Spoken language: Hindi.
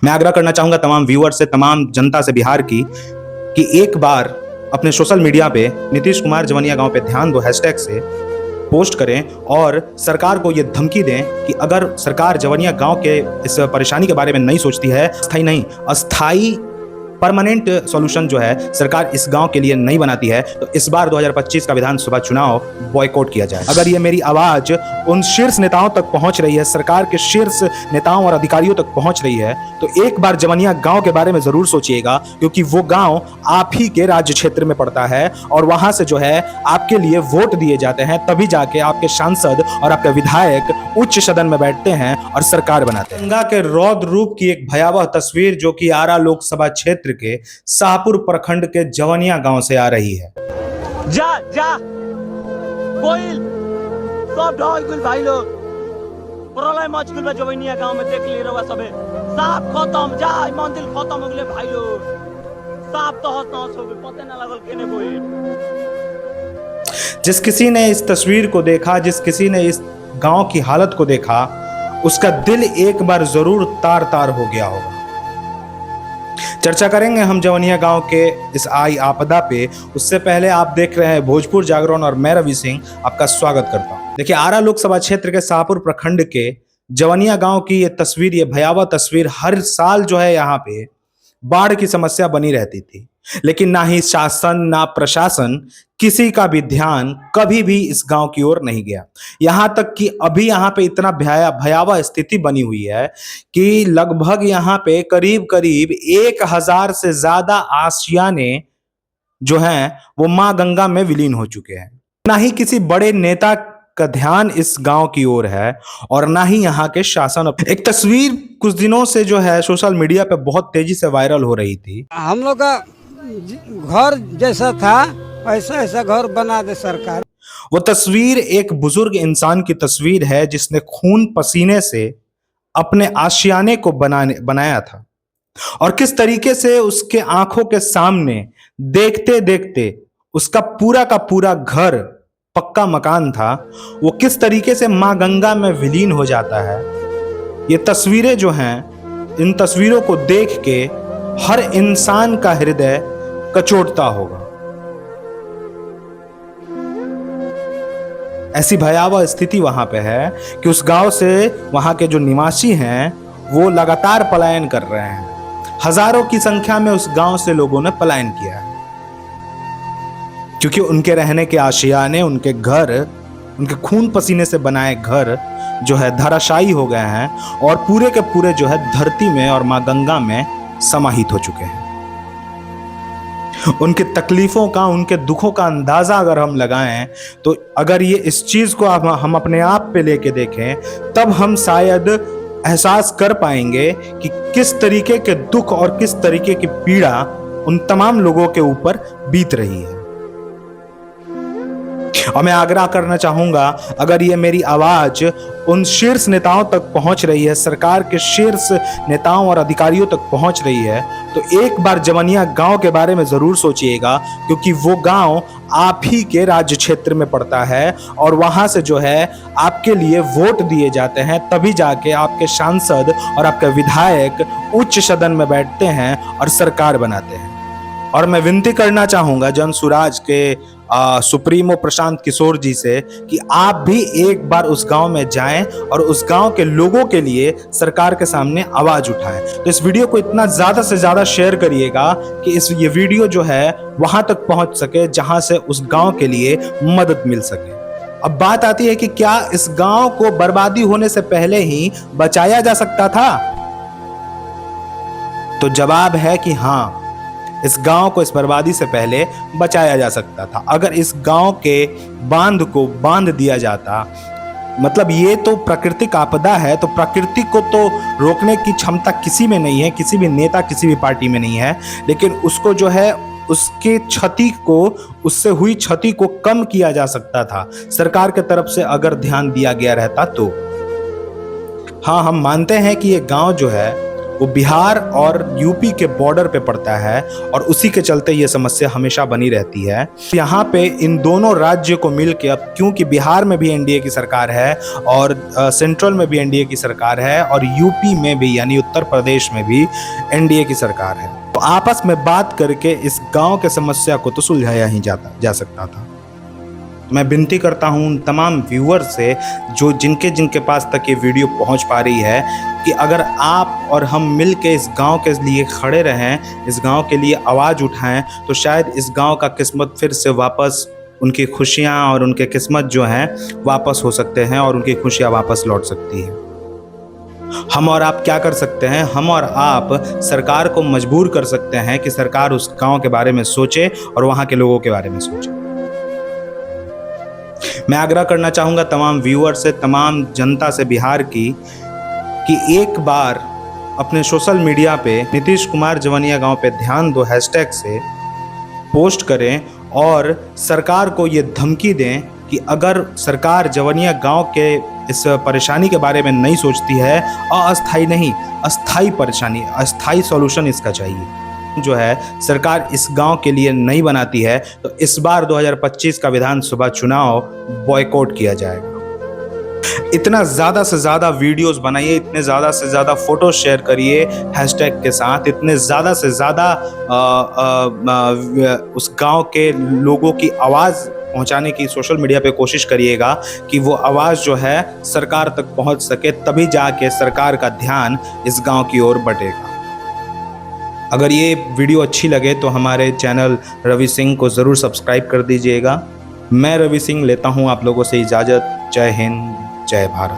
मैं आग्रह करना चाहूंगा तमाम व्यूअर से, तमाम जनता से बिहार की, कि एक बार अपने सोशल मीडिया पे नीतीश कुमार जवनिया गांव पे ध्यान दो हैशटैग से पोस्ट करें और सरकार को ये धमकी दें कि अगर सरकार जवनिया गांव के इस परेशानी के बारे में नहीं सोचती है, स्थायी नहीं, अस्थायी परमानेंट सॉल्यूशन जो है सरकार इस गांव के लिए नहीं बनाती है, तो इस बार 2025 का विधानसभा चुनाव बॉयकॉट किया जाए। अगर ये मेरी आवाज उन शीर्ष नेताओं तक पहुंच रही है, सरकार के शीर्ष नेताओं और अधिकारियों तक पहुंच रही है, तो एक बार जवनिया गांव के बारे में जरूर सोचिएगा, क्योंकि वो गांव आप ही के राज्य क्षेत्र में पड़ता है और वहां से जो है आपके लिए वोट दिए जाते हैं, तभी जाके आपके सांसद और आपके विधायक उच्च सदन में बैठते हैं और सरकार बनाते हैं। गंगा के रौद्र रूप की एक भयावह तस्वीर जो कि आरा लोकसभा क्षेत्र के शाहपुर प्रखंड के जवनिया गांव से आ रही है। जा जा कोइल सब ढोल गुल भाई लोग प्रलय मच गुल जवनिया गांव में देख ले रहा सबे साफ खत्म, जा मंदिर खत्म हो गए भाई लोग, साफ तो हस हो गए, पता ना लगल केने कोई। जिस किसी ने इस तस्वीर को देखा, जिस किसी ने इस गांव की हालत को देखा, उसका दिल एक बार जरूर तार तार हो गया होगा। चर्चा करेंगे हम जवनिया गांव के इस आई आपदा पे। उससे पहले आप देख रहे हैं भोजपुर जागरण और मैं रवि सिंह आपका स्वागत करता हूं। देखिए, आरा लोकसभा क्षेत्र के शाहपुर प्रखंड के जवनिया गांव की ये तस्वीर, ये भयावह तस्वीर, हर साल जो है यहाँ पे बाढ़ की समस्या बनी रहती थी, लेकिन ना ही शासन ना प्रशासन किसी का भी ध्यान कभी भी इस गांव की ओर नहीं गया। यहां तक कि अभी यहां पे इतना भयावह स्थिति बनी हुई है कि लगभग यहां पे करीब करीब 1000 से ज्यादा आशियाने जो हैं वो मां गंगा में विलीन हो चुके हैं। ना ही किसी बड़े नेता का ध्यान इस गांव की ओर है और ना ही यहाँ के शासन। एक तस्वीर कुछ दिनों से जो है सोशल मीडिया पे बहुत तेजी से वायरल हो रही थी। हम लोग का घर जैसा था ऐसा ऐसा घर बना दे सरकार। वो तस्वीर एक बुजुर्ग इंसान की तस्वीर है जिसने खून पसीने से अपने आशियाने को बनाया था और किस तरीके से उसके आंखों के सामने देखते देखते उसका पूरा का पूरा घर, पक्का मकान था, वो किस तरीके से मां गंगा में विलीन हो जाता है। ये तस्वीरें जो हैं, इन तस्वीरों को देख के हर इंसान का हृदय कचोटता होगा। ऐसी भयावह स्थिति वहां पे है कि उस गांव से वहां के जो निवासी हैं वो लगातार पलायन कर रहे हैं। हजारों की संख्या में उस गांव से लोगों ने पलायन किया है, क्योंकि उनके रहने के आशियाने, उनके घर, उनके खून पसीने से बनाए घर जो है धराशायी हो गए हैं और पूरे के पूरे जो है धरती में और मां गंगा में समाहित हो चुके हैं। उनके तकलीफों का, उनके दुखों का अंदाजा अगर हम लगाएं, तो अगर ये इस चीज को हम अपने आप पे लेके देखें, तब हम शायद एहसास कर पाएंगे कि किस तरीके के दुख और किस तरीके की पीड़ा उन तमाम लोगों के ऊपर बीत रही है। और मैं आग्रह करना चाहूंगा, अगर ये मेरी आवाज उन शीर्ष नेताओं तक पहुंच रही है, सरकार के शीर्ष नेताओं और अधिकारियों तक पहुंच रही है, तो एक बार जवनिया गांव के बारे में जरूर सोचिएगा, क्योंकि वो गांव आप ही के राज्य क्षेत्र में पड़ता है और वहां से जो है आपके लिए वोट दिए जाते हैं, तभी जाके आपके सांसद और आपके विधायक उच्च सदन में बैठते हैं और सरकार बनाते हैं। और मैं विनती करना चाहूंगा जन सुराज के सुप्रीमो प्रशांत किशोर जी से कि आप भी एक बार उस गांव में जाएं और उस गांव के लोगों के लिए सरकार के सामने आवाज उठाएं। तो इस वीडियो को इतना ज्यादा से ज्यादा शेयर करिएगा कि ये वीडियो जो है वहां तक पहुंच सके जहां से उस गांव के लिए मदद मिल सके। अब बात आती है कि क्या इस गांव को बर्बादी होने से पहले ही बचाया जा सकता था? तो जवाब है कि हाँ, इस गांव को इस बर्बादी से पहले बचाया जा सकता था। अगर इस गांव के बांध को बांध दिया जाता, मतलब ये तो प्राकृतिक आपदा है, तो प्रकृति को तो रोकने की क्षमता किसी में नहीं है, किसी भी नेता, किसी भी पार्टी में नहीं है, लेकिन उसको जो है उसके क्षति को, उससे हुई क्षति को कम किया जा सकता था सरकार की तरफ से अगर ध्यान दिया गया रहता तो। हाँ, हम मानते हैं कि ये गांव जो है वो बिहार और यूपी के बॉर्डर पे पड़ता है और उसी के चलते ये समस्या हमेशा बनी रहती है। यहाँ पे इन दोनों राज्यों को मिलके, अब क्योंकि बिहार में भी एनडीए की सरकार है और सेंट्रल में भी एनडीए की सरकार है और यूपी में भी यानी उत्तर प्रदेश में भी एनडीए की सरकार है, तो आपस में बात करके इस गांव के समस्या को तो सुलझाया ही जा सकता था। मैं विनती करता हूं उन तमाम व्यूअर से जो जिनके पास तक ये वीडियो पहुंच पा रही है कि अगर आप और हम मिल के इस गांव के लिए खड़े रहें, इस गांव के लिए आवाज़ उठाएं, तो शायद इस गांव का किस्मत फिर से वापस, उनकी खुशियां और उनके किस्मत जो हैं वापस हो सकते हैं और उनकी खुशियां वापस लौट सकती हैं। हम और आप क्या कर सकते हैं? हम और आप सरकार को मजबूर कर सकते हैं कि सरकार उस गांव के बारे में सोचे और वहाँ के लोगों के बारे में सोचे। मैं आग्रह करना चाहूँगा तमाम व्यूअर से, तमाम जनता से बिहार की, कि एक बार अपने सोशल मीडिया पे नीतीश कुमार जवनिया गांव पे ध्यान दो हैशटैग से पोस्ट करें और सरकार को ये धमकी दें कि अगर सरकार जवनिया गांव के इस परेशानी के बारे में नहीं सोचती है, अस्थायी नहीं, अस्थायी परेशानी, अस्थायी सॉल्यूशन इसका चाहिए जो है सरकार इस गांव के लिए नहीं बनाती है, तो इस बार 2025 का विधानसभा चुनाव बॉयकॉट किया जाएगा। इतना ज़्यादा से ज़्यादा वीडियोस बनाइए, इतने ज़्यादा से ज़्यादा फोटो शेयर करिए हैशटैग के साथ, इतने ज़्यादा से ज़्यादा उस गांव के लोगों की आवाज़ पहुंचाने की सोशल मीडिया पे कोशिश करिएगा कि वो आवाज़ जो है सरकार तक पहुंच सके, तभी जाके सरकार का ध्यान इस गांव की ओर बढ़ेगा। अगर ये वीडियो अच्छी लगे तो हमारे चैनल रवि सिंह को ज़रूर सब्सक्राइब कर दीजिएगा। मैं रवि सिंह लेता हूँ आप लोगों से इजाज़त। जय हिंद, जय भारत।